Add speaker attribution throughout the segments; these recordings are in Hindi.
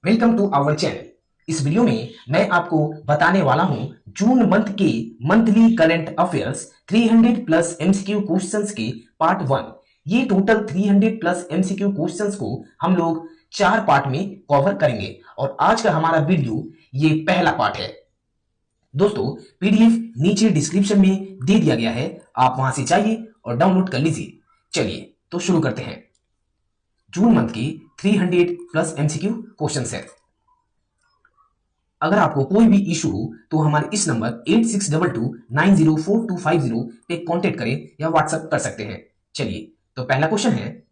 Speaker 1: Welcome to our channel. इस वीडियो में मैं आपको बताने वाला हूं जून मंथ के monthly current affairs 300 plus MCQ questions के पार्ट 1। ये टोटल 300 प्लस एमसीक्यू क्वेश्चंस को हम लोग 4 पार्ट में कवर करेंगे और आज का हमारा वीडियो ये पहला पार्ट है। दोस्तों, पीडीएफ नीचे डिस्क्रिप्शन में दे दिया गया है, आप वहां से जाइए और डाउनलोड कर लीजिए। चलिए तो शुरू करते हैं। जून मंथ की 300 प्लस एमसीक्यू क्वेश्चंस है। अगर आपको कोई भी इशू हो तो हमारे इस नंबर 8622904250 पे कांटेक्ट करें या व्हाट्सएप कर सकते हैं। चलिए तो पहला क्वेश्चन है,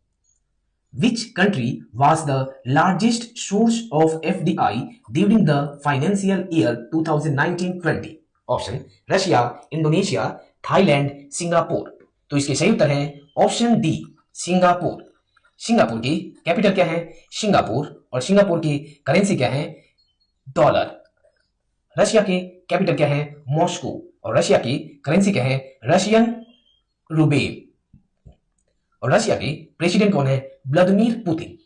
Speaker 1: which country was the largest source of FDI during the financial year 2019-20? Option Russia, Indonesia, Thailand, Singapore. तो इसके सही उत्तर है ऑप्शन डी, सिंगापुर। सिंगापुर की कैपिटल क्या है? सिंगापुर। और सिंगापुर की करेंसी क्या है? डॉलर। रशिया की कैपिटल क्या है? मॉस्को। और रशिया की करेंसी क्या है? रशियन रूबेल। और रशिया के प्रेसिडेंट कौन है? Vladimir Putin.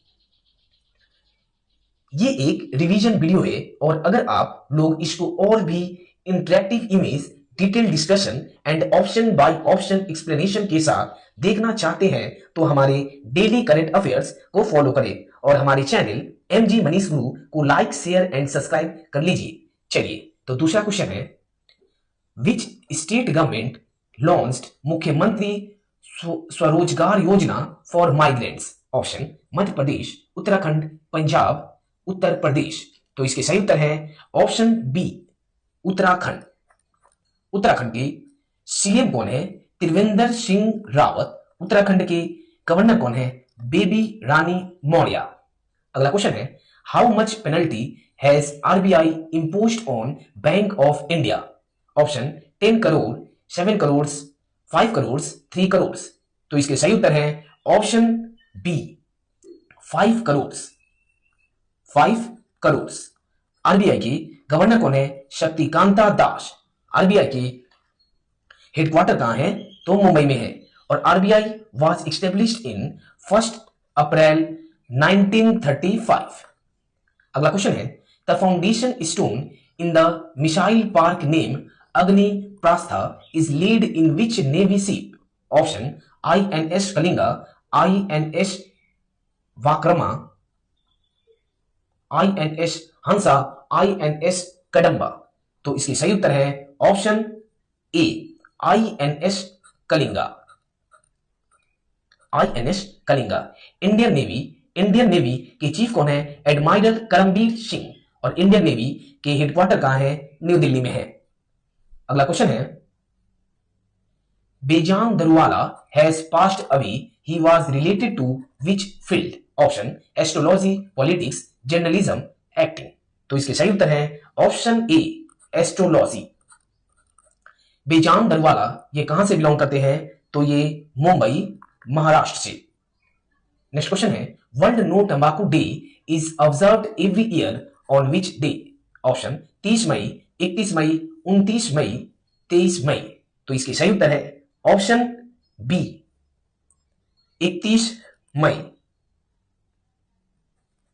Speaker 1: ये एक रिवीजन वीडियो है और अगर आप लोग इसको और भी interactive image, detail discussion and option by option explanation के साथ देखना चाहते हैं तो हमारे डेली करंट अफेयर्स को फॉलो करें और हमारे चैनल एमजी मनीष गुरु को लाइक, शेयर एंड सब्सक्राइब कर लीजिए। चलिए तो दूसरा क्वेश्चन है, विच स्टेट गवर्नमेंट लॉन्च्ड मुख्यमंत्री स्वरोजगार योजना for migrants? Option Madhya Pradesh, Uttarakhand, Punjab, उत्तर प्रदेश। तो इसके सही उत्तर है ऑप्शन बी, उत्तराखंड। उत्तराखंड के सीएम कौन है? त्रिवेंद्र सिंह रावत। उत्तराखंड के गवर्नर कौन है? बेबी रानी मौर्य। अगला क्वेश्चन है, how much penalty has RBI imposed on Bank of India? Option 10 crore, 7 crore, 5 crore, 3 crore. तो इसके सही उत्तर है option B, 5 crore. 5 crore. RBI के गवर्नर कौन है? शक्तिकांता दास। आरबीआई की हेडक्वार्टर कहां है? तो मुंबई में है। और RBI was established in 1 April 1935। अगला क्वेश्चन है, the foundation stone in the missile park name Agni Prastha is laid in which navy ship? Option INS Kalinga, INS Vakrama, INS Hansa, INS Kadamba. तो इसकी सही उत्तर है option A, INS Kalinga. INS Kalinga. Indian navy के चीफ कौन है? एडमायरल करमबीर सिंह। और इंडियन नेवी के हेडक्वार्टर कहां है? न्यू दिल्ली में है। अगला क्वेश्चन है, Bejan Daruwala has passed away, he was related to which field? Option astrology, politics, journalism, acting. तो इसके सही उत्तर है ऑप्शन ए, एस्ट्रोलॉजी। बेजान दरुवाला ये कहां से बिलोंग करते हैं? तो ये मुंबई, महाराष्ट्र से। नेक्स्ट क्वेश्चन है, वर्ल्ड नो तंबाकू day is observed every year on which day? Option 30 मई, 31 मई, 29 मई, 23 मई। तो इसकी सही उत्तर है ऑप्शन बी, 31 मई।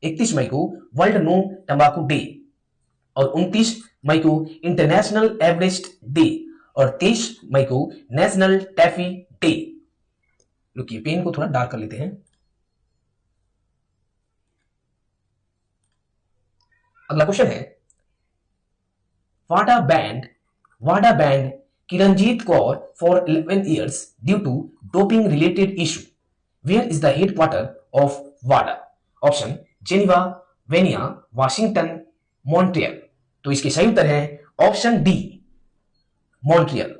Speaker 1: 31 मई को वर्ल्ड नो तंबाकू डे और 29 मई को इंटरनेशनल एवरेस्ट डे और 23 मई को नेशनल टैफी डे। रुकिए, पेन को थोड़ा डार्क कर लेते हैं। अगला क्वेश्चन है, वाडा banned Kiranjeet Kaur for 11 years due to doping related issue. Where is the headquarter of वाडा? Option Geneva, Vienna, Washington, Montreal. तो इसकी सही उत्तर है option D, Montreal.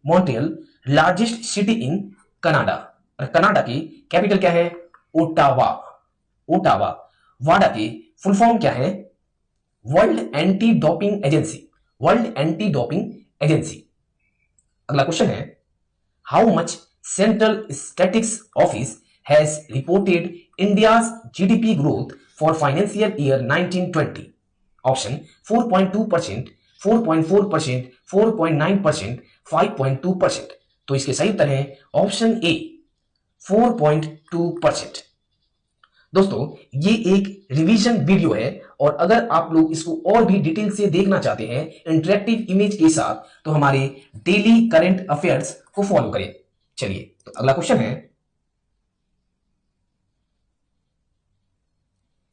Speaker 1: Montreal largest city in Canada. और कनाडा की कैपिटल क्या है? ओटावा। ओटावा। वाडा की फुल फॉर्म क्या है? World anti doping agency. World anti doping agency. अगला क्वेश्चन है, how much central statistics office has reported India's GDP growth for financial year 1920? Option 4.2%, 4.4%, 4.9%, 5.2%। तो इसके सही उत्तर है ऑप्शन ए, 4.2%। दोस्तों ये एक रिवीजन वीडियो है और अगर आप लोग इसको और भी डिटेल से देखना चाहते हैं इंटरेक्टिव इमेज के साथ तो हमारे डेली करंट अफेयर्स को फॉलो करें। चलिए तो अगला क्वेश्चन है,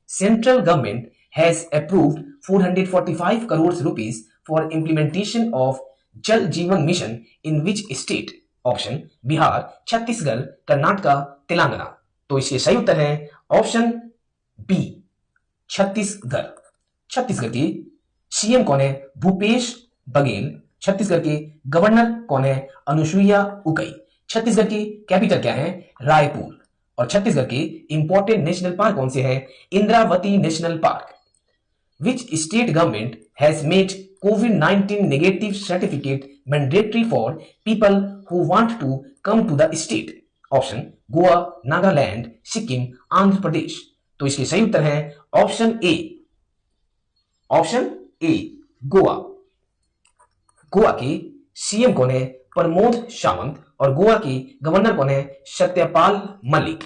Speaker 1: central government has approved 445 crore rupees for implementation of जल जीवन mission in which state? Option Bihar, Chhattisgarh, Karnataka, Telangana. तो इसके सही उत्तर है ऑप्शन बी, छत्तीसगढ़। छत्तीसगढ़ की सीएम कौन है? भूपेश बघेल। छत्तीसगढ़ के गवर्नर कौन है? अनुसुईया उइके। छत्तीसगढ़ की कैपिटल क्या है? रायपुर। और छत्तीसगढ़ के इंपॉर्टेंट नेशनल पार्क कौन से हैं? Indravati national park. Which state government has made COVID-19 negative certificate mandatory for people who want to come to the state? Option Goa, Nagaland, Sikkim, Andhra Pradesh. तो इसके सही उत्तर है option A, option A Goa. Goa के सीएम कौन है? प्रमोद सावंत। और गोवा के गवर्नर कौन है? सत्यपाल मलिक।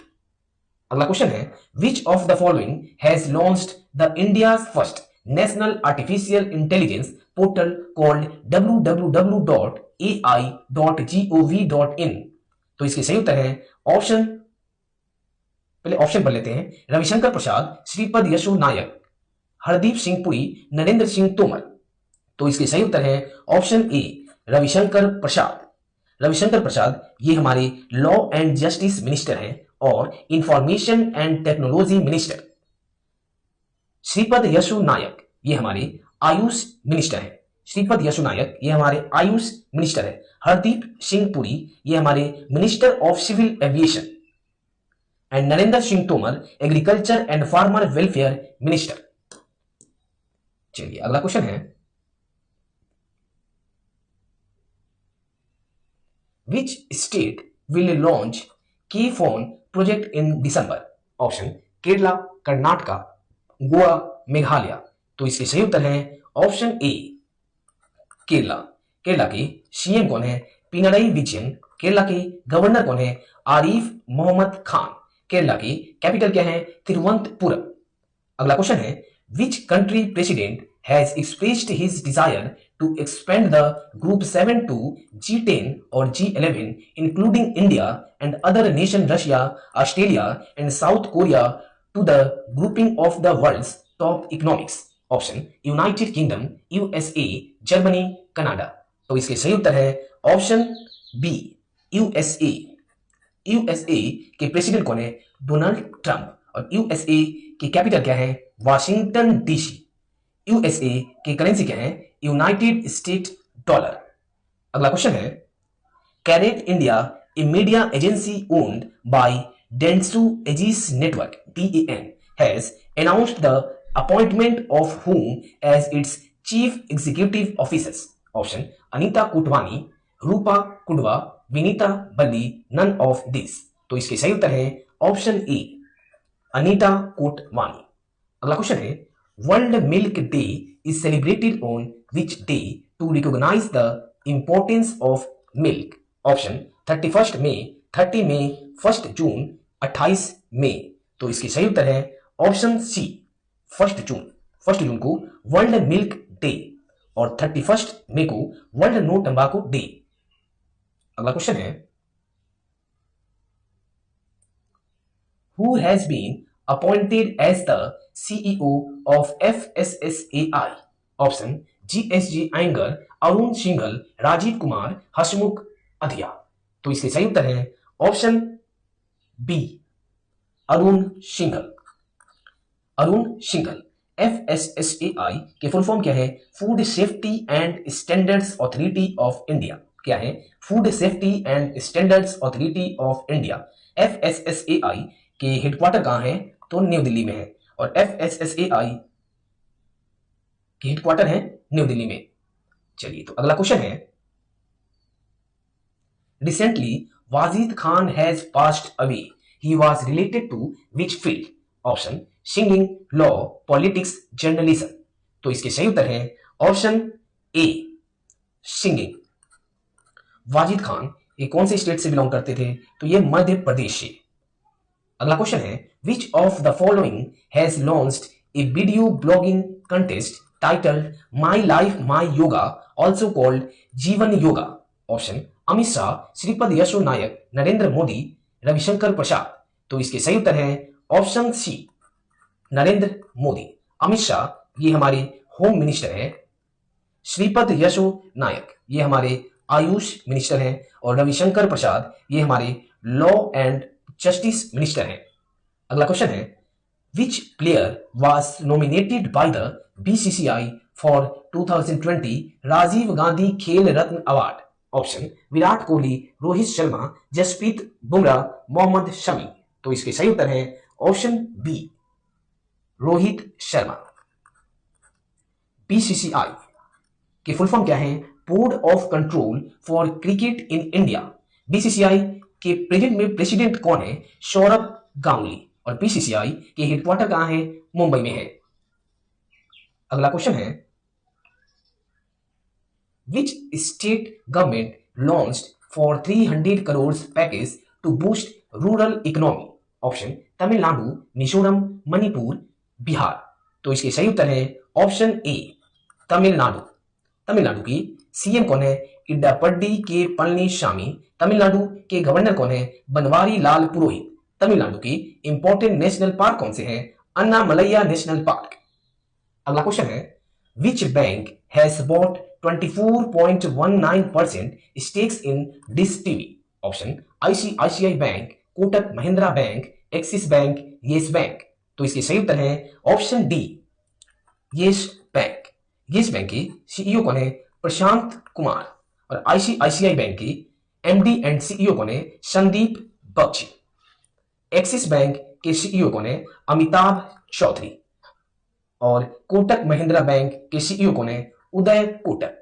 Speaker 1: अगला क्वेश्चन है, which of the following has launched the India first national artificial intelligence portal called www.ai.gov.in? तो इसके सही उत्तर है ऑप्शन, पहले ऑप्शन पढ़ लेते हैं। रविशंकर प्रसाद, श्रीपद यशो नायक, हरदीप सिंह पुरी, नरेंद्र सिंह तोमर। तो इसके सही उत्तर है ऑप्शन ए, रविशंकर प्रसाद। रविशंकर प्रसाद ये हमारे लॉ एंड जस्टिस मिनिस्टर हैं और information and technology minister. Shripad Yesso Naik ये हमारे आयुष मिनिस्टर हैं। श्रीपद यशो नायक ये हमारे आयुष मिनिस्टर है। हरदीप सिंह पुरी ये हमारे minister of civil aviation. And Narendra Singh Tomar agriculture and farmer welfare minister. चलिए अगला क्वेश्चन है, which state will launch K-Phone project in December? Option Kerala, Karnataka, Goa, Meghalaya. तो इसके सही उत्तर है ऑप्शन ए, केरला। केरला के सीएम कौन है? पिनरई विजयन। केरला के गवर्नर कौन है? आरिफ मोहम्मद खान। केरला की कैपिटल क्या है? तिरुवनंतपुरम। अगला क्वेश्चन है, which country president has expressed his Dzire to expand the Group 7 to G10 or G11, including India and other nations Russia, Australia and South Korea to the grouping of the world's top economics? Option United Kingdom, USA, Germany, Canada. तो इसके सही उत्तर है ऑप्शन बी, यूएसए। यूएसए के प्रेसिडेंट कौन है? Donald Trump. और यूएसए की कैपिटल क्या है? Washington DC. यूएसए की करेंसी क्या है? United state dollar. अगला क्वेश्चन है, Carat India a media agency owned by Dentsu Aegis Network DAN has announced the appointment of whom as its chief executive officers? Option Anita Kotwani, रूपा कुडवा, विनीता बल्ली, नन ऑफ दिस। तो इसके सही उत्तर है ऑप्शन ए, अनीता कोटवानी। अगला क्वेश्चन है, world milk day is celebrated on which day to recognize the importance of milk? Option 31 मई, 30 मई, 1 जून, 28 मई। तो इसकी सही उत्तर है ऑप्शन सी, 1 जून। 1 जून को वर्ल्ड मिल्क डे और 31 मई को वर्ल्ड नो टंबाकू डे। अगला क्वेश्चन है, who has been appointed as the CEO of FSSAI? Option GSG Iyengar, Arun Singhal, Rajiv Kumar, Hasmukh Adhia. तो इसके सही उत्तर है option B, Arun Singhal. Arun Singhal. FSSAI के फुल फॉर्म क्या है? Food safety and standards authority of India. क्या है? Food safety and standards authority of India. FSSAI के हेडक्वार्टर कहां है? तो न्यू दिल्ली में है। और FSSAI के हेडक्वार्टर है न्यू दिल्ली में। चलिए तो अगला क्वेश्चन है, recently Wajid Khan has passed away, he was related to which field? Option singing, law, politics, journalism. तो इसके सही उत्तर है option A, singing. Wajid Khan ये कौन से स्टेट से बिलोंग करते थे? तो ये मध्य प्रदेश से। अगला क्वेश्चन है, which of the following has launched A video blogging contest titled my life my yoga also called जीवन योगा? ऑप्शन अमित शाह, श्रीपद यशो नायक, नरेंद्र मोदी, रविशंकर प्रसाद। तो इसके सही उत्तर है ऑप्शन सी, नरेंद्र मोदी। अमित शाह ये हमारे होम मिनिस्टर है, श्रीपद यशो नायक ये हमारे आयुष मिनिस्टर हैं, और रविशंकर प्रसाद ये हमारे लॉ एंड जस्टिस मिनिस्टर हैं। अगला क्वेश्चन है, which player was nominated by the BCCI for 2020 Rajiv Gandhi Khel Ratna award? Option Virat Kohli, Rohit Sharma, Jasprit Bumrah, Mohammed Shami. तो इसके सही उत्तर है option B, Rohit Sharma. BCCI की फुल फॉर्म क्या है? Board of Control for Cricket in India. BCCI के प्रेजेंट में प्रेसिडेंट कौन है? सौरभ गांगुली। और बीसीसीआई के हेडक्वार्टर कहां है? मुंबई में है। अगला क्वेश्चन है, which state government launched for 300 crore package to boost rural economy? Option Tamil Nadu, Mizoram, Manipur, Bihar. तो इसके सही उत्तर है ऑप्शन ए, तमिलनाडु। तमिलनाडु की सीएम कौन है? इड्डापड्डी के पळनिसामी। तमिलनाडु के गवर्नर कौन है? बनवारी लाल पुरोहित। तमिलनाडु की इंपॉर्टेंट नेशनल पार्क कौन से हैं? अन्नामलैया नेशनल पार्क। अगला क्वेश्चन है, which bank has bot 24.19% stakes in dish TV? Option ICICI bank, Kotak Mahindra bank, axis bank, yes bank. तो इसके सही उत्तर है option D, yes bank. Yes bank के सीईओ कौन है? प्रशांत कुमार। और आईसीआईसीआई बैंक के एमडी एंड सीईओ कौन है? संदीप बख्शी। एक्सिस बैंक के सीईओ कौन है? अमिताभ चौधरी। और कोटक महिंद्रा बैंक के सीईओ कौन है? उदय कोटक।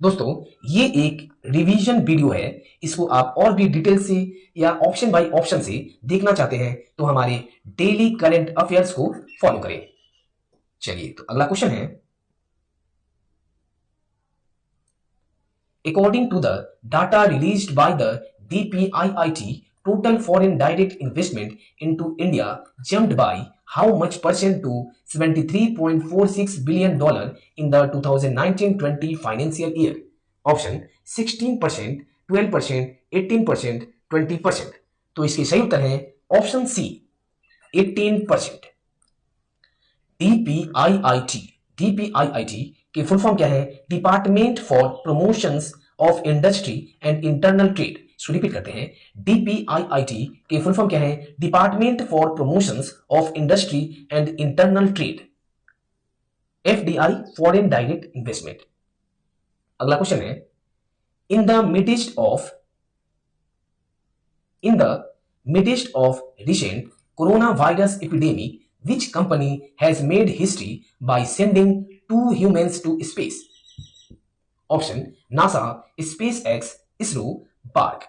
Speaker 1: दोस्तों ये एक रिवीजन वीडियो है, इसको आप और भी डिटेल से या ऑप्शन बाय ऑप्शन से देखना चाहते हैं तो हमारे डेली करंट अफेयर्स को फॉलो करें। चलिए तो अगला क्वेश्चन है, according to the data released by the DPIIT, total foreign direct investment into India jumped by how much percent to $73.46 billion in the 2019-20 financial year? Option 16%, 12%, 18%, 20%. तो इसके सही उत्तर है ऑप्शन सी, 18%। डीपीआईआईटी की फुल फॉर्म क्या है? Department for promotions of industry and internal trade. So repeat करते हैं, डीपीआईआईटी के फुल फॉर्म क्या है? Department for promotions of industry and internal trade. FDI, foreign direct investment. अगला क्वेश्चन है, in the midst of recent corona virus epidemic, which company has made history by sending 2 humans to space? Option NASA, SpaceX, ISRO, BARC.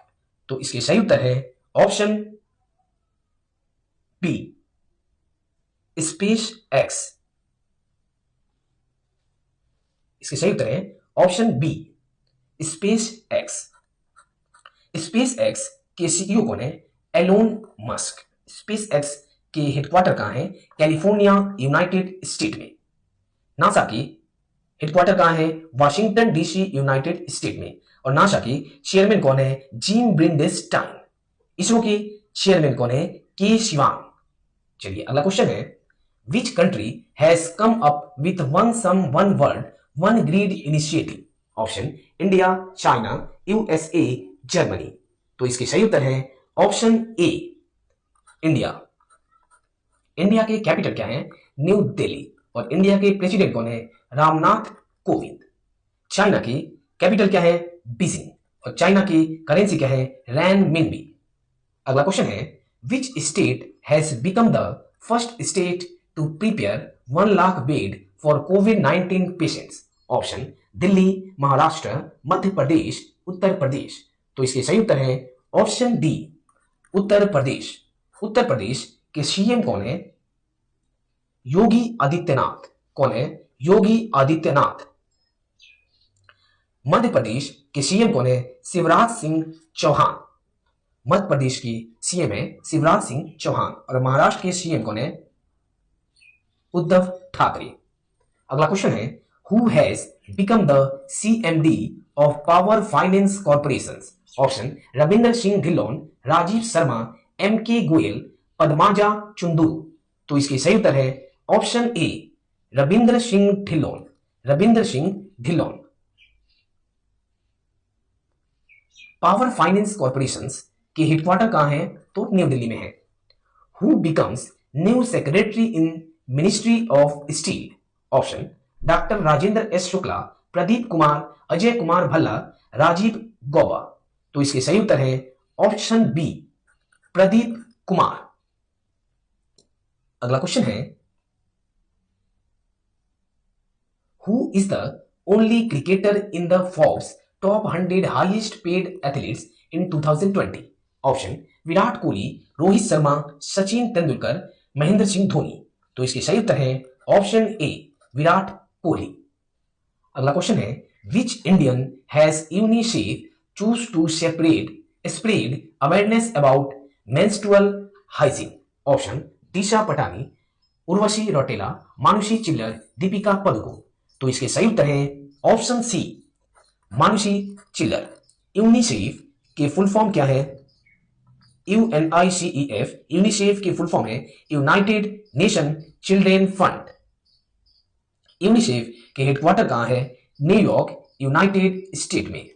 Speaker 1: तो इसके सही उत्तर है ऑप्शन बी, SpaceX। इसके सही उत्तर है ऑप्शन बी, SpaceX। SpaceX के सीईओ कौन है? Elon Musk. SpaceX के हेडक्वार्टर कहां है? कैलिफोर्निया, यूनाइटेड स्टेट में। नासा की हेडक्वार्टर कहां है? वाशिंगटन डीसी, यूनाइटेड स्टेट में। और नासा की चेयरमैन कौन है? जिम ब्रिंडेस्टाइन। इसरो के चेयरमैन कौन है? के शिवांग। चलिए अगला क्वेश्चन है, which country has come up with one sun one world one grid initiative? Option India, China, USA, Germany. तो इसके सही उत्तर है ऑप्शन ए, इंडिया। इंडिया के कैपिटल क्या है? न्यू दिल्ली। और इंडिया के प्रेसिडेंट कौन है? रामनाथ कोविंद। चाइना की कैपिटल क्या है? बीजिंग। और चाइना की करेंसी क्या है? रैनमिनबी। अगला क्वेश्चन है, which state has become the first state to prepare 1 lakh bed for कोविड-19 पेशेंट्स? ऑप्शन दिल्ली, महाराष्ट्र, मध्य प्रदेश, उत्तर प्रदेश। तो इसके सही उत्तर है ऑप्शन डी, उत्तर प्रदेश। उत्तर प्रदेश के सीएम कौन है? योगी आदित्यनाथ। कौन है? योगी आदित्यनाथ। मध्य प्रदेश के सीएम कौन है? शिवराज सिंह चौहान। मध्य प्रदेश के सीएम है शिवराज सिंह चौहान और महाराष्ट्र के सीएम कौन है? उद्धव ठाकरे। अगला क्वेश्चन है who has become the CMD of Power Finance Corporation? Option Ravindra Singh Dhillon, Rajiv Sharma, M K Goyal, Padmaja Chunduru. तो इसके सही उत्तर है option A Ravindra Singh Dhillon. Ravindra Singh Dhillon. Power Finance Corporation के हेडक्वार्टर कहां है? तो न्यू दिल्ली में है। Who becomes new secretary in ministry of steel? Option doctor Rajendra S Shukla, Pradeep Kumar, Ajay Kumar Bhalla, Rajiv Gauba. तो इसके सही उत्तर है ऑप्शन बी प्रदीप कुमार। अगला क्वेश्चन है who is the only cricketer in the Forbes top 100 highest paid athletes in 2020? Option Virat Kohli, Rohit Sharma, Sachin Tendulkar, Mahendra Singh Dhoni. तो इसके सही उत्तर है ऑप्शन ए विराट कोहली। अगला क्वेश्चन है which Indian has UNICEF choose to spread awareness about menstrual hygiene? Option Disha Patani, Urvashi Rautela, Manushi Chhillar, Deepika Padukone. तो इसके सही उत्तर है ऑप्शन सी मानुषी चिल्लर। यूनिसेफ के फुल फॉर्म क्या है? UNICEF। यूनिसेफ की फुल फॉर्म है United nation children fund. UNICEF के हेडक्वार्टर कहां है? न्यूयॉर्क, यूनाइटेड स्टेट में।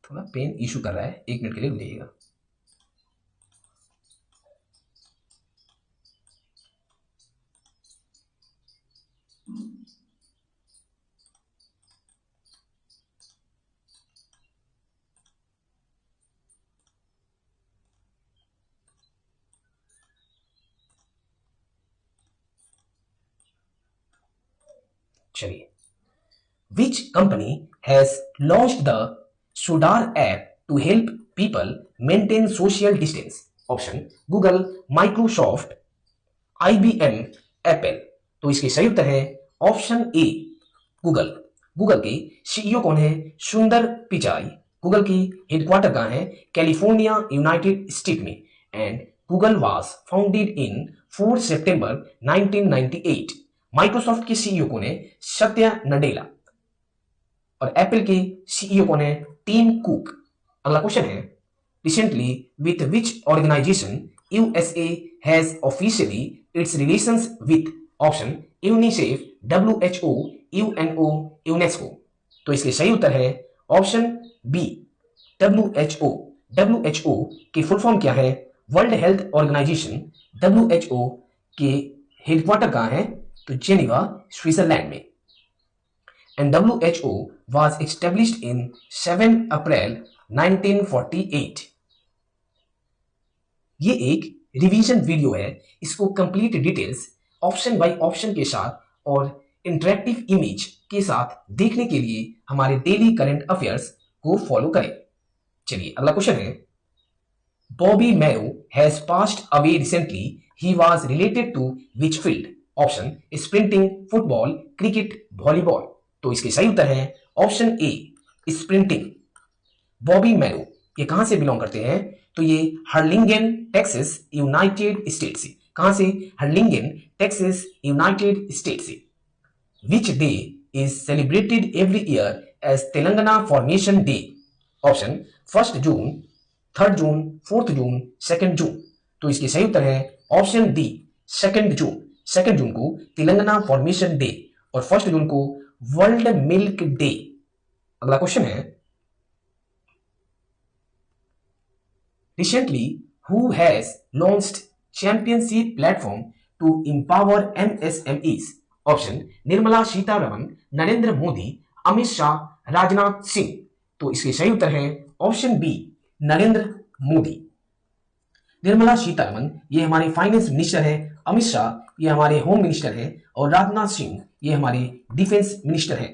Speaker 1: थोड़ा पेन इशू कर रहा है, 1 मिनट के लिए रुक जाइएगा। चलिए which company has launched the Sodar app to help people maintain social distance? Option Google, Microsoft, IBM, Apple. तो इसके सही उत्तर है ऑप्शन ए गूगल। गूगल के सीईओ कौन है? सुंदर पिचाई। गूगल की हेडक्वार्टर कहां है? कैलिफोर्निया, यूनाइटेड स्टेट में। And Google was founded in 4 सितंबर 1998। माइक्रोसॉफ्ट के सीईओ कौन है? सत्या नडेला। और एप्पल के सीईओ कौन है? Tim Cook. अगला क्वेश्चन है recently with which organisation USA has officially its relations with? Option UNICEF, WHO, UNO, UNESCO. तो इसके सही उत्तर है ऑप्शन बी WHO। WHO की फुल फॉर्म क्या है? World health organisation. WHO के हेडक्वार्टर कहां है? तो जेनेवा, स्विट्जरलैंड में। And WHO was established in 7 April 1948। ये एक रिवीजन वीडियो है, इसको complete details option by option के साथ और इंटरेक्टिव इमेज के साथ देखने के लिए हमारे डेली करंट अफेयर्स को फॉलो करें। चलिए अगला क्वेश्चन है Bobby Morrow has passed away recently, he was related to which field? Option sprinting, football, cricket, volleyball. तो इसके सही उत्तर है option A sprinting. Bobby Morrow ये कहां से बिलोंग करते हैं? तो ये हर्लिंगन, टेक्सास, यूनाइटेड स्टेट से। कहां से? हर्लिंगन, टेक्सास, यूनाइटेड स्टेट से। Which day is celebrated every year as Telangana formation day? Option 1 June, 3 June, 4 June, 2 June. तो इसके सही उत्तर है ऑप्शन डी 2 जून। 2 जून को तेलंगाना फॉर्मेशन डे और 1 जून को वर्ल्ड मिल्क डे। अगला क्वेश्चन है recently who has launched championship platform to empower MSMEs? Option Nirmala Sitharaman, Narendra Modi, Amit Shah, Rajnath Singh. तो इसके सही उत्तर है ऑप्शन बी नरेंद्र मोदी। निर्मला सीतारमण ये हमारे फाइनेंस मिनिस्टर है, अमित शाह ये हमारे होम मिनिस्टर है और राजनाथ सिंह ये हमारे डिफेंस मिनिस्टर है।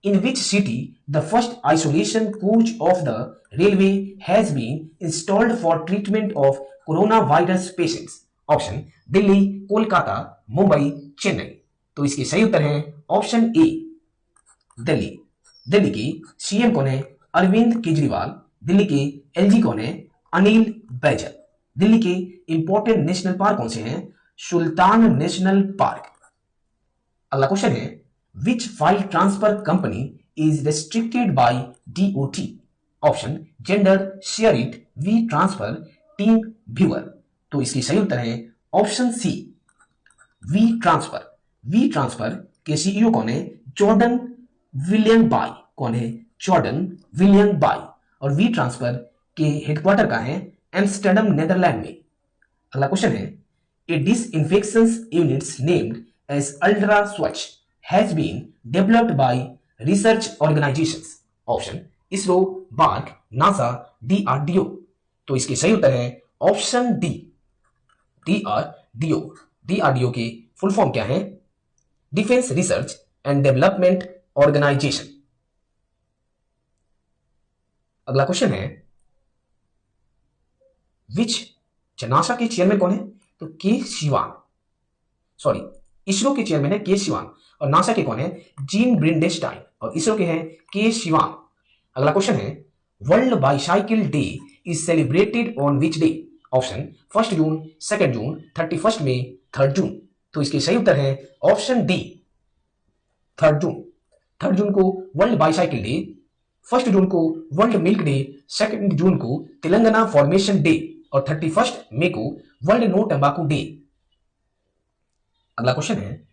Speaker 1: In which city the first isolation coach of the railway has been installed for treatment of corona virus patients? Option Delhi, Kolkata, Mumbai, Chennai. तो इसके सही उत्तर है ऑप्शन ए दिल्ली। दिल्ली के सीएम कौन है? अरविंद केजरीवाल। दिल्ली के एलजी कौन है? अनिल बैजल। दिल्ली के इंपॉर्टेंट नेशनल पार्क कौन से हैं? Sultan national park. अगला क्वेश्चन है which file transfer company is restricted by DOT? Option Xender, share it, we transfer, team viewer. तो इसकी सही उत्तर है option C we transfer. We transfer के सीईओ कौन है? Jordan William Bai. कौन है? Jordan William Bai. और वी ट्रांसफर के हेडक्वार्टर का है एम्स्टर्डम, नेदरलैंड में। अगला क्वेश्चन है a disinfection units named as ultra Swachh has been developed by research organisations. Option ISRO, BARC, NASA, DRDO. तो इसके सही उत्तर है ऑप्शन डी डीआरडीओ। डीआरडीओ की फुल फॉर्म क्या है? Defence Research and Development Organisation. अगला क्वेश्चन है विच नासा के चेयरमैन कौन है? तो के शिवान। सॉरी, इसरो के चेयरमैन है के शिवान और नासा के कौन है? जीन ब्रिंडेस्टाइन। और इसरो के हैं के शिवान। अगला क्वेश्चन है world bicycle day is celebrated on which day? Option 1 जून, 2 जून, 31 मई, 3 जून। तो इसके सही उत्तर है ऑप्शन डी 3 जून। 3 जून को वर्ल्ड बाईसाइकिल डे, 1 जून को वर्ल्ड मिल्क डे, 2 जून को तेलंगाना फॉर्मेशन डे और 31 मई को वर्ल्ड नो टंबाकू डे। अगला क्वेश्चन है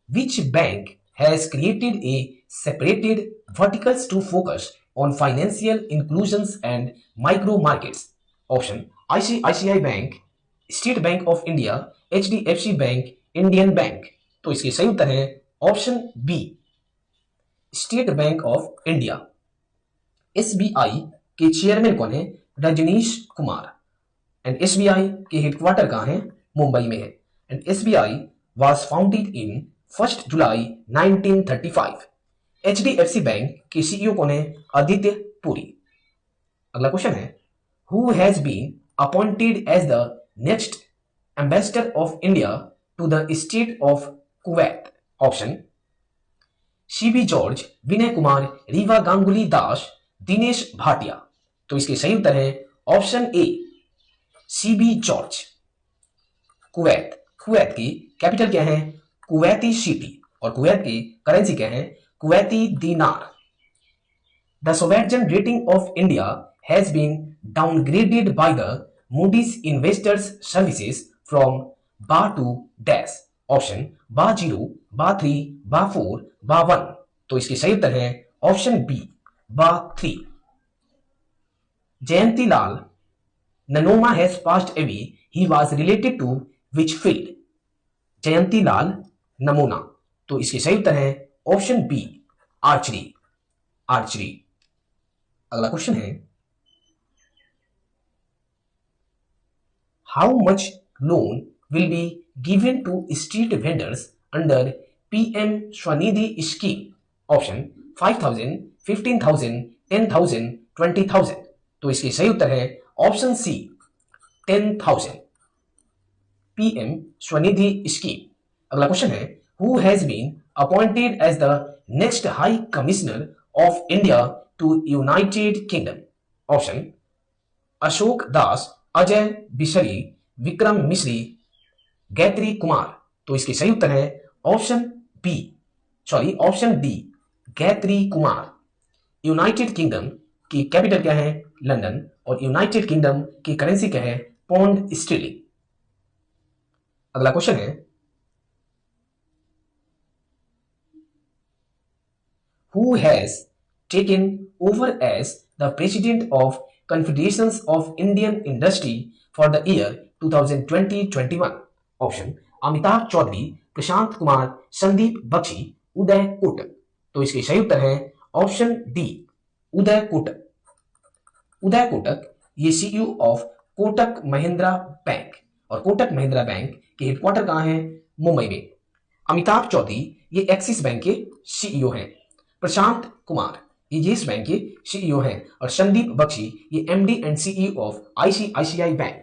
Speaker 1: which bank has created a separated verticals to focus on financial inclusions and micro markets? Option ICICI Bank, State Bank of India, HDFC Bank, Indian Bank. तो इसके सही उत्तर है option B State Bank of India. SBI के चेयरमैन कौन है? रजनीश कुमार। एंड एसबीआई के हेडक्वार्टर कहां है? मुंबई में है। And SBI was founded in 1 July 1935। HDFC bank के सीईओ कौन है? आदित्य पुरी। अगला क्वेश्चन है who has been appointed as the next ambassador of India to the state of Kuwait? Option CB George, Vinay Kumar, Riva Ganguly Das, Dinesh Bhatia. तो इसके सही उत्तर है option A CB George. Kuwait, Kuwait की कैपिटल क्या है? Kuwaiti city. और कुवैत की करेंसी क्या है? Kuwaiti dinar. The sovereign rating of India has been downgraded by the Moody's investors services from बा टू डैश। ऑप्शन बा 0, बा 3, बा 4, बा 1। तो इसकी सही उत्तर है ऑप्शन बी बा 3। Jayanti Lal Nanoma has passed away, he was related to which field? Jayanti Lal Nanoma. तो इसकी सही उत्तर है ऑप्शन बी आर्चरी। आर्चरी। अगला क्वेश्चन है how much loan will be given to street vendors under PM Svanidhi scheme? Option 5,000, 15,000, 10,000, 20,000। तो इसकी सही उत्तर है option C 10,000। PM Svanidhi scheme. अगला क्वेश्चन है who has been appointed as the next high commissioner of India to United Kingdom? Option Ashok Das, Ajay Bisaria, Vikram मिश्री, गायत्री कुमार। तो इसके सही उत्तर है option D Gayatri Kumar. United Kingdom की कैपिटल क्या है? लंदन। और यूनाइटेड किंगडम की करेंसी क्या है? Pound sterling. अगला क्वेश्चन है who has taken over as the president of confederations of Indian industry for the year 2020-21? Option Amitabh Chaudhary, Prashant Kumar, Sandeep Bakshi, Uday Kotak. तो इसके सही उत्तर है ऑप्शन डी उदय कोटक। उदय कोटक ये CEO of Kotak Mahindra bank. और कोटक महिंद्रा बैंक के हेडक्वार्टर कहां है? मुंबई में। अमिताभ चौधरी ये एक्सिस बैंक के सीईओ हैं। प्रशांत कुमार ये येस बैंक के सीईओ हैं। और संदीप बख्शी ये MD and CEO of ICICI bank.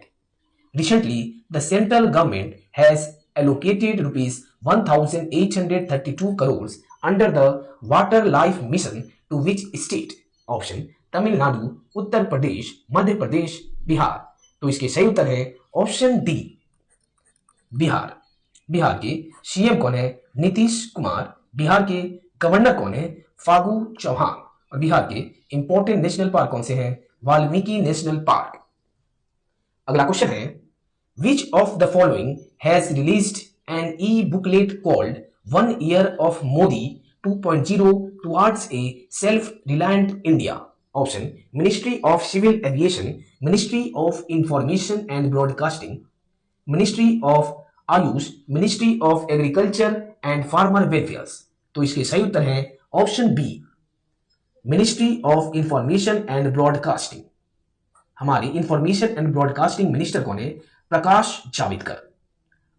Speaker 1: Recently, the central government has allocated rupees 1,832 crores under the Water Life Mission to which state? Option Tamil Nadu, Uttar Pradesh, Madhya Pradesh, Bihar. तो इसके सही उत्तर है ऑप्शन डी, बिहार। बिहार के सीएम कौन है? नीतीश कुमार। बिहार के गवर्नर कौन है? फागू चौहान। और बिहार के इंपॉर्टेंट नेशनल पार्क कौन से हैं? Valmiki National park. अगला क्वेश्चन है, which of the following has released an e booklet called 1 year of Modi 2.0 towards a self-reliant India? Option ministry of civil aviation, ministry of information and broadcasting, ministry of AYUSH, ministry of agriculture and farmer welfare. तो इसके सही उत्तर है option B, ministry of information and broadcasting. हमारे इंफॉर्मेशन एंड ब्रॉडकास्टिंग मिनिस्टर कौन है? प्रकाश जावड़ेकर।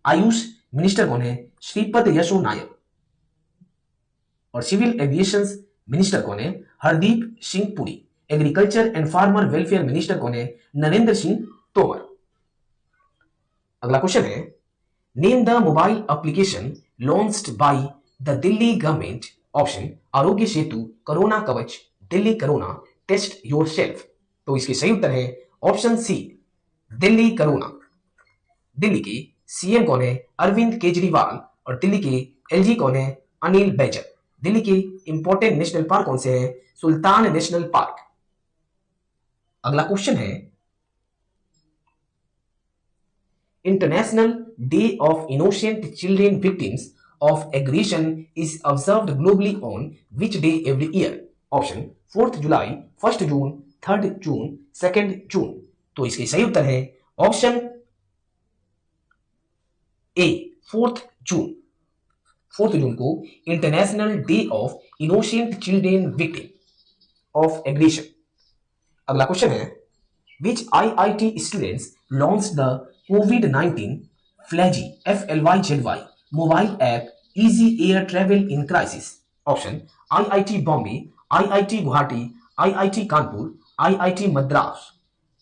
Speaker 1: आयुष मिनिस्टर कौन है? श्रीपद यशो नायक। और सिविल एविएशन मिनिस्टर कौन है? Hardeep Singh Puri. Agriculture and farmer welfare minister कौन है? नरेंद्र सिंह तोमर। अगला क्वेश्चन है, name the mobile application launched by the Delhi government. Option Aarogya Setu, corona कवच, दिल्ली कोरोना, टेस्ट योरसेल्फ। तो इसके सही उत्तर है option C, Delhi corona. Delhi के सीएम कौन है? अरविंद केजरीवाल। और दिल्ली के एलजी कौन है? अनिल बैजल। दिल्ली के इंपॉर्टेंट नेशनल पार्क कौन से हैं? Sultan national park. अगला क्वेश्चन है, international day of innocent children victims of aggression is observed globally on which day every year? Option 4 July, 1 June, 3 June, 2 June. तो इसके सही उत्तर है ऑप्शन ए, 4 जून। 4 जून को international day of innocent children victim of aggression. अगला क्वेश्चन है, which IIT students launch the COVID-19 Flyzy FLYZY mobile app easy air travel in crisis? Option IIT Bombay, IIT Guwahati, IIT Kanpur, IIT Madras.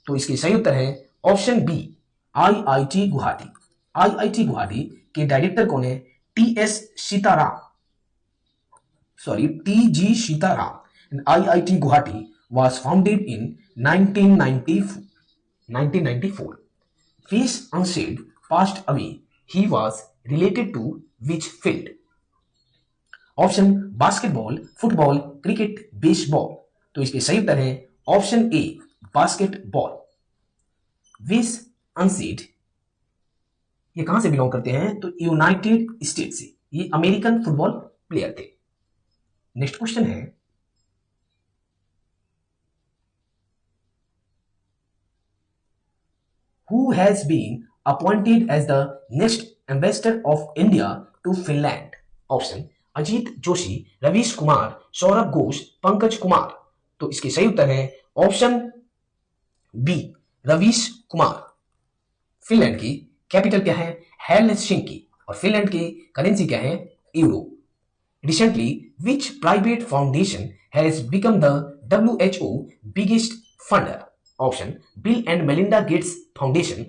Speaker 1: तो इसके सही उत्तर है option B, IIT Guwahati. IIT Guwahati के डायरेक्टर कौन है? TG Sitaram. IIT Guwahati was founded in 1994. Fish Unsaid passed away. He was related to which field? Option basketball, football, cricket, baseball. तो इसके सही उत्तर है ऑप्शन ए, बास्केटबॉल। विश अनसीड ये कहां से बिलोंग करते हैं? तो यूनाइटेड स्टेट से। ये अमेरिकन फुटबॉल प्लेयर थे। नेक्स्ट क्वेश्चन है, who has been appointed as the next ambassador of India to Finland? Option Ajit Joshi, Ravish Kumar, Saurabh Ghosh, Pankaj Kumar. तो इसके सही उत्तर है option B, Ravish Kumar. Finland की कैपिटल क्या है? हेलसिंकी। और फिनलैंड की करेंसी क्या है? Euro. Recently which private foundation has become the WHO biggest funder? Option Bill and Melinda Gates foundation,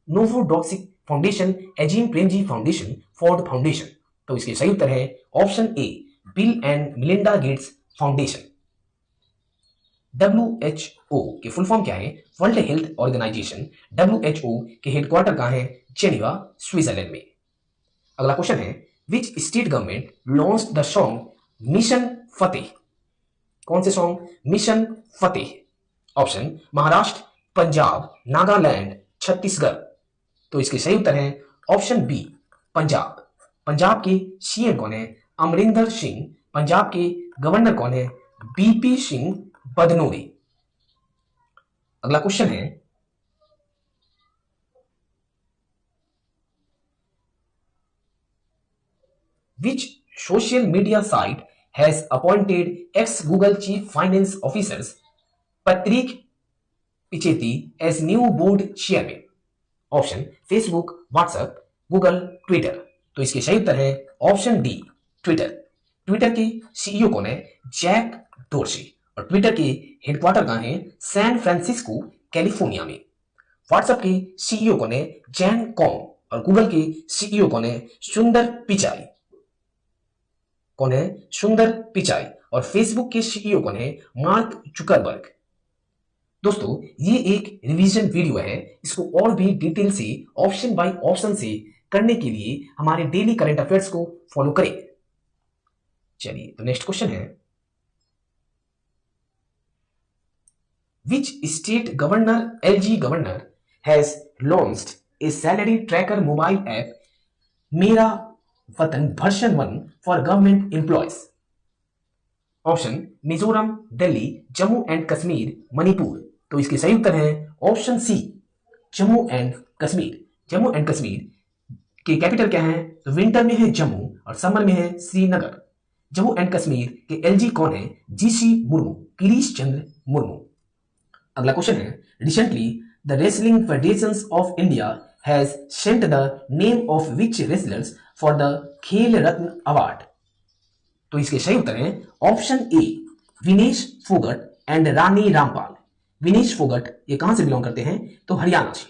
Speaker 1: Novo Nordisk foundation, Azim Premji foundation, Ford foundation. तो इसके सही उत्तर है option A, Bill and Melinda Gates foundation. WHO के फुल फॉर्म क्या है? World health organisation. WHO के हेडक्वार्टर कहां है? जेनेवा, स्विट्जरलैंड में। अगला क्वेश्चन है, which state government launched the song mission Fateh? कौन से song? Mission Fateh. Option Maharashtra, Punjab, Nagaland, Chhattisgarh. तो इसके सही उत्तर है ऑप्शन बी, पंजाब। पंजाब के सीएम कौन है? अमरिंदर सिंह। पंजाब के गवर्नर कौन है? BP सिंह बदनोरी। अगला क्वेश्चन है, which social media site has appointed ex-Google chief finance officers Patrick Pichetti as new board chairman? Option Facebook, WhatsApp, Google, Twitter. तो इसके सही उत्तर है ऑप्शन डी, ट्विटर। ट्विटर के सीईओ कौन है? Jack Dorsey. और ट्विटर के हेडक्वार्टर कहां है? सैन फ्रांसिस्को, कैलिफोर्निया में। व्हाट्सएप के सीईओ कौन है? Jan Koum. और गूगल के सीईओ कौन है? सुंदर पिचाई। कौन है? सुंदर पिचाई। और फेसबुक के सीईओ कौन है? Mark Zuckerberg. दोस्तों, ये एक रिवीजन वीडियो है। इसको और भी डिटेल से ऑप्शन बाय ऑप्शन से करने के लिए हमारे डेली करंट अफेयर्स को फॉलो करें। चलिए, तो नेक्स्ट क्वेश्चन है, which state governor LG governor has launched a salary tracker mobile app Mera Watan version 1 for government employees? Option Mizoram, Delhi, Jammu and Kashmir, Manipur. तो इसके सही उत्तर है option C, Jammu and Kashmir. Jammu and Kashmir के कैपिटल क्या है? तो विंटर में है जम्मू और समर में है श्रीनगर। जम्मू एंड कश्मीर के एलजी कौन है? जीसी मुर्मू, गिरीश चंद्र मुर्मू। अगला क्वेश्चन है, recently the wrestling federation of India has sent the name of which wrestlers for the Khel Ratna award? तो इसके सही उत्तर है option A, Vinesh Phogat and Rani Rampal. Vinesh Phogat ये कहां से बिलोंग करते हैं? तो हरियाणा से।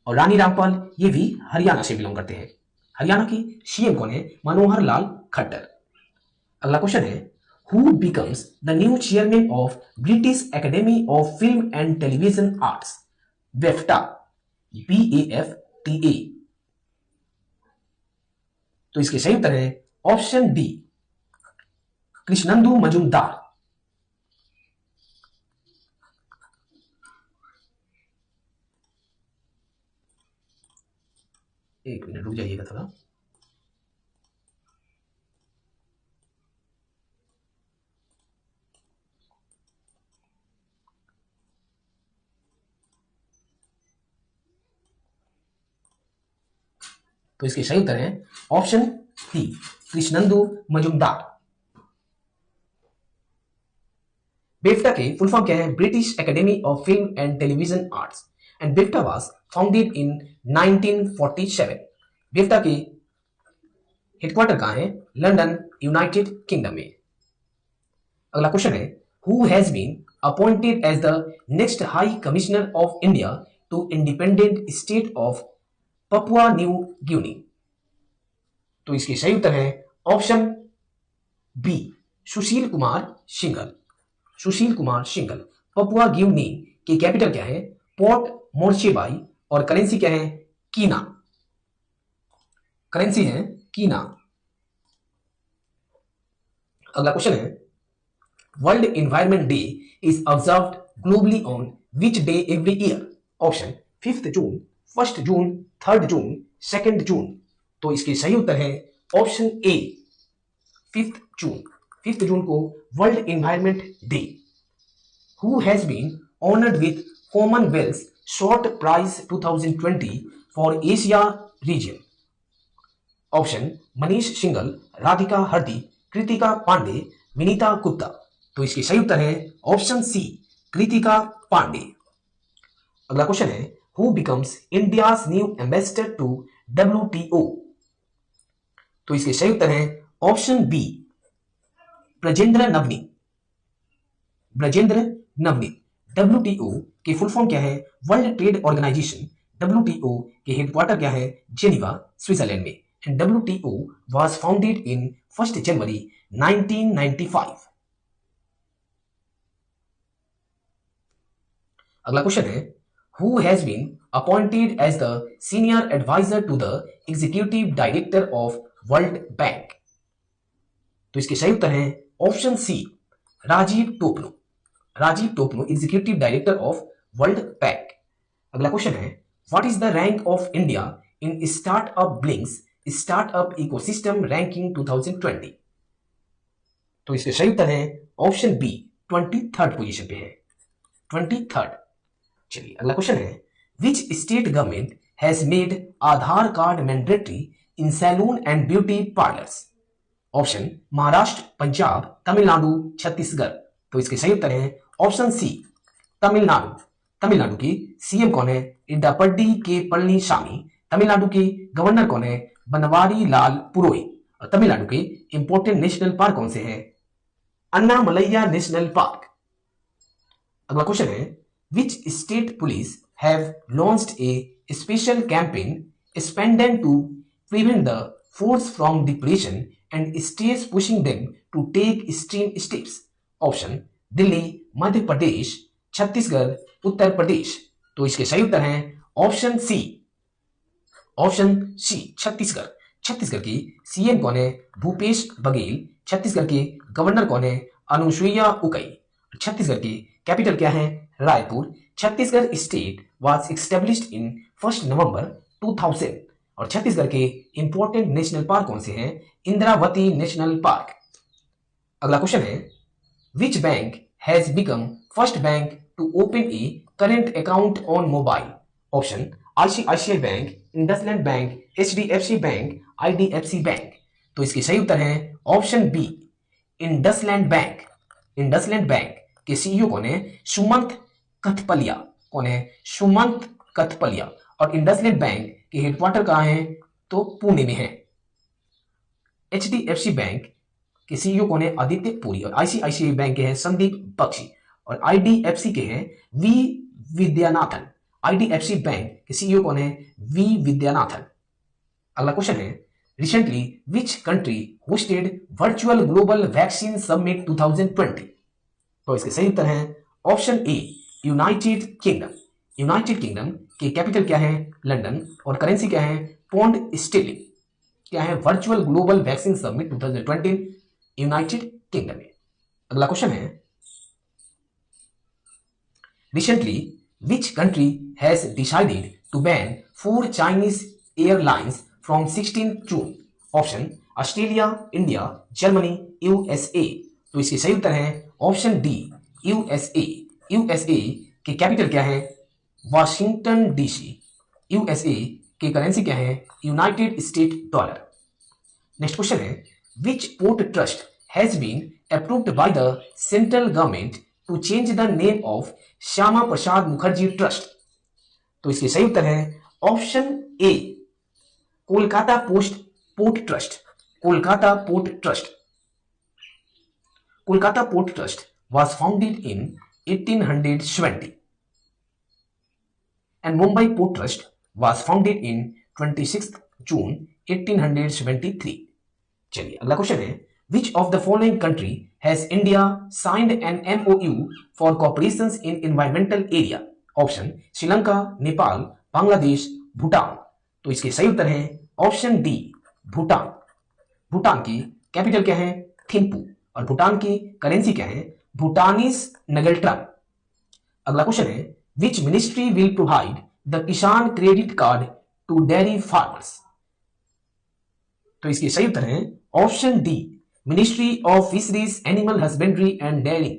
Speaker 1: और रानी रामपाल ये भी हरियाणा से बिलोंग करते हैं। हरियाणा के सीएम कौन है? मनोहर लाल खट्टर। अगला क्वेश्चन है, who becomes the new chairman of British academy of film and television arts? BAFTA, BAFTA। तो इसके सही उत्तर है ऑप्शन डी, कृष्णंदु मजुमदार। एक मिनट रुक जाइएगा थोड़ा। तो इसके सही उत्तर है option D, Krishnendu Majumdar. BAFTA के फुल फॉर्म क्या है? British academy of film and television arts. And BAFTA was founded in 1947। BAFTA के हेडक्वार्टर कहां है? लंदन, यूनाइटेड किंगडम में। अगला क्वेश्चन है, who has been appointed as the next high commissioner of India to independent state of Papua New Guinea? तो इसके सही उत्तर है option B, Sushil Kumar Singhal. Sushil Kumar Singhal. Papua Guinea की कैपिटल क्या है? Port Moresby. और करेंसी क्या है? कीना। करेंसी है कीना। अगला क्वेश्चन है, world environment day is observed globally on which day every year? Option 5 June, 1 June, 3 June, 2 June. तो इसके सही उत्तर है ऑप्शन ए, 5 जून। 5 जून को world environment day. Who has been honoured with Commonwealth short prize 2020 for Asia region? Option Manish Singhal, Radhika Hardi, Kritika Pandey, Vinita Gupta. तो इसकी सही उत्तर है ऑप्शन सी, कृतिका पांडे। अगला क्वेश्चन है, who becomes India's new ambassador to WTO? तो इसके सही उत्तर है option B, Brajendra Navnit. Brajendra Navnit. WTO के फुल फॉर्म क्या है? World trade organization. WTO के हेडक्वार्टर क्या है? जेनीवा, स्विट्जरलैंड में। And WTO was founded in 1 January 1995। अगला क्वेश्चन है, who has been appointed as the senior advisor to the executive director of World Bank? तो इसके सही उत्तर है option C, Rajiv Topno. Rajiv Topno, executive director of world bank. अगला क्वेश्चन है, what is the rank of India in startup blinks startup ecosystem ranking 2020? तो इसके सही उत्तर है ऑप्शन बी, 23rd पोजीशन पे है। 23rd। चलिए अगला क्वेश्चन है, which state government has made Aadhaar card mandatory in salon and beauty parlours? Option Maharashtra, Punjab, Tamil Nadu, Chhattisgarh. तो इसके सही उत्तर है ऑप्शन सी, तमिलनाडु। तमिलनाडु की सीएम कौन है? इडापड्डी के पळनिसामी। तमिलनाडु के गवर्नर कौन है? बनवारी लाल पुरोहित। और तमिलनाडु के इंपोर्टेंट नेशनल पार्क कौन से हैं? अन्नामलैया नेशनल पार्क। अगला क्वेश्चन है, which state police have launched a special campaign expanded to prevent the force from depletion and states pushing them to take extreme steps. Option Delhi, Madhya Pradesh, Chhattisgarh, Uttar Pradesh. तो इसके सही उत्तर हैं ऑप्शन सी, छत्तीसगढ़। छत्तीसगढ़ की सीएम कौन है? भूपेश बघेल। छत्तीसगढ़ के गवर्नर कौन है? अनुसुईया उइके। छत्तीसगढ़ की कैपिटल क्या है? Raipur. Chhattisgarh state was established in 1 नवंबर 2000। और छत्तीसगढ़ के इंपॉर्टेंट नेशनल पार्क कौन से हैं? Indravati national park. अगला क्वेश्चन है, which bank has become first bank to open a current account on mobile? Option ICICI bank, IndusInd bank, HDFC bank, IDFC bank. तो इसके सही उत्तर है option B, IndusInd bank. IndusInd bank के सीईओ कौन है? सुमंत कथपलिया। कौन है? सुमंत कथपलिया। और इंडसलैंड बैंक के हेडक्वार्टर कहां है? तो पुणे में है। एचडीएफसी बैंक के सीईओ कौन है? आदित्य पुरी। और आईसीआईसीआई बैंक के हैं संदीप बख्शी। और आईडीएफसी के हैं वी विद्यानाथन। आईडीएफसी बैंक के सीईओ कौन है? वी विद्यानाथन। अगला क्वेश्चन है, recently which country hosted virtual global vaccine summit 2020? तो इसके सही उत्तर है option A, United Kingdom. United Kingdom की कैपिटल क्या है? लंदन। और करेंसी क्या है? Pound sterling. क्या है? Virtual global vaccine summit 2020 United Kingdom में। अगला क्वेश्चन है, recently which country has decided to ban 4 Chinese airlines from 16th June? Option Australia, India, Germany, USA. तो इसके सही उत्तर है ऑप्शन डी, यूएसए। यूएसए की कैपिटल क्या है? Washington DC. यूएसए की करेंसी क्या है? United state dollar. Next question है, which port trust has been approved by the central government to change the name of Shyama Prasad Mukherjee trust? तो इसके सही उत्तर है option A, Kolkata port trust. Kolkata port trust. Kolkata port trust was founded in 1870 and Mumbai Port Trust was founded in 26th June 1873। चलिए अगला क्वेश्चन है, which of the following country has India signed an MOU for cooperation in environmental area? Option Sri Lanka, Nepal, Bangladesh, Bhutan. तो इसके सही उत्तर है ऑप्शन डी, भूटान। भूटान की कैपिटल क्या है? थिम्पू। और भूटान की करेंसी क्या है? भूटानीज नगल्ट्रम। अगला क्वेश्चन है, which ministry will provide the Kisan credit card to dairy farmers? तो इसके सही उत्तर है option D, ministry of fisheries, animal husbandry and dairying.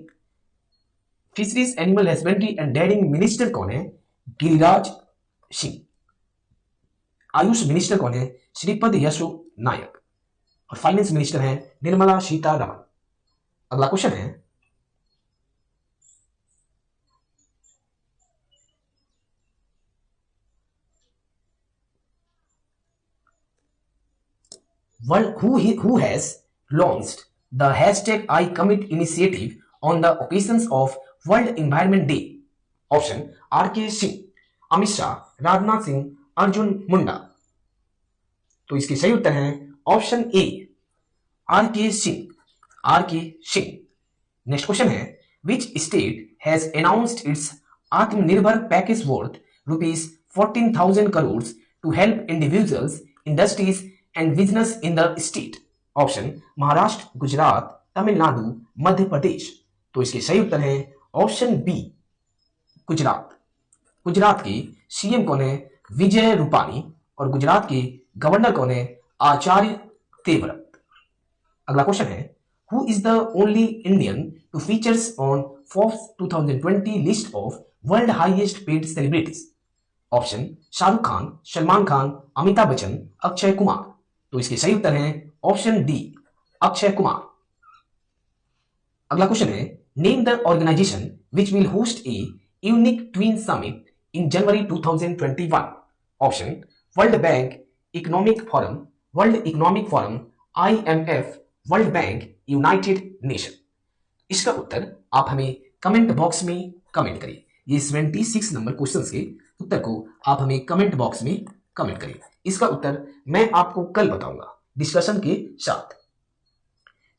Speaker 1: Fisheries, animal husbandry and dairying minister कौन है? गिरिराज सिंह। आयुष मिनिस्टर कौन है? श्रीपद यशो नायक। और फाइनेंस मिनिस्टर है निर्मला सीतारमण। अगला क्वेश्चन है, who has launched the hashtag I Commit initiative on the occasions of World Environment Day? Option R K. Singh, Amit Shah, Rajnath Singh, Arjun Munda. तो इसके सही उत्तर है option A, R K. Singh. R K. Singh. Next question है, which state has announced its Atmanirbhar package worth ₹14,000 crore to help individuals, industries and business in the state? Option Maharashtra, Gujarat, Tamil Nadu, Madhya Pradesh. तो इसके सही उत्तर है ऑप्शन बी, गुजरात। गुजरात के सीएम कौन है? विजय रूपानी। और गुजरात के गवर्नर कौन है? आचार्य देवव्रत। अगला क्वेश्चन है, who is the only Indian to features on Forbes 2020 list of world highest paid celebrities? Option Shahrukh Khan, Salman Khan, Amitabh Bachchan, Akshay Kumar. तो इसके सही उत्तर है ऑप्शन डी, अक्षय कुमार। अगला क्वेश्चन है, name the organization which will host a unique twin summit in January 2021? Option world bank economic forum, world economic forum, IMF, world bank, united nation. इसका उत्तर आप हमें कमेंट बॉक्स में कमेंट करिए। ये 76 नंबर क्वेश्चन के उत्तर को आप हमें कमेंट बॉक्स में कमेंट करिए। इसका उत्तर मैं आपको कल बताऊंगा डिस्कशन के साथ।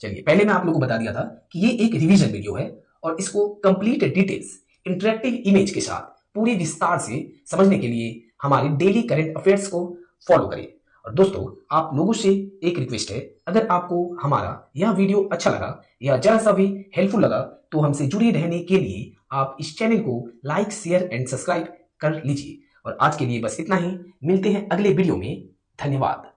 Speaker 1: चलिए, पहले मैं आप लोगों को बता दिया था कि ये एक रिवीजन वीडियो है और इसको कंप्लीट डिटेल्स इंटरेक्टिव इमेज के साथ पूरे विस्तार से समझने के लिए हमारे डेली करंट अफेयर्स को फॉलो करिए। और दोस्तों, आप लोगों से एक रिक्वेस्ट है, अगर आपको हमारा यह वीडियो अच्छा लगा या जरा सा भी हेल्पफुल लगा तो हमसे जुड़े रहने के लिए आप इस चैनल को लाइक, शेयर एंड सब्सक्राइब कर लीजिए। और आज के लिए बस इतना ही, मिलते हैं अगले वीडियो में। धन्यवाद।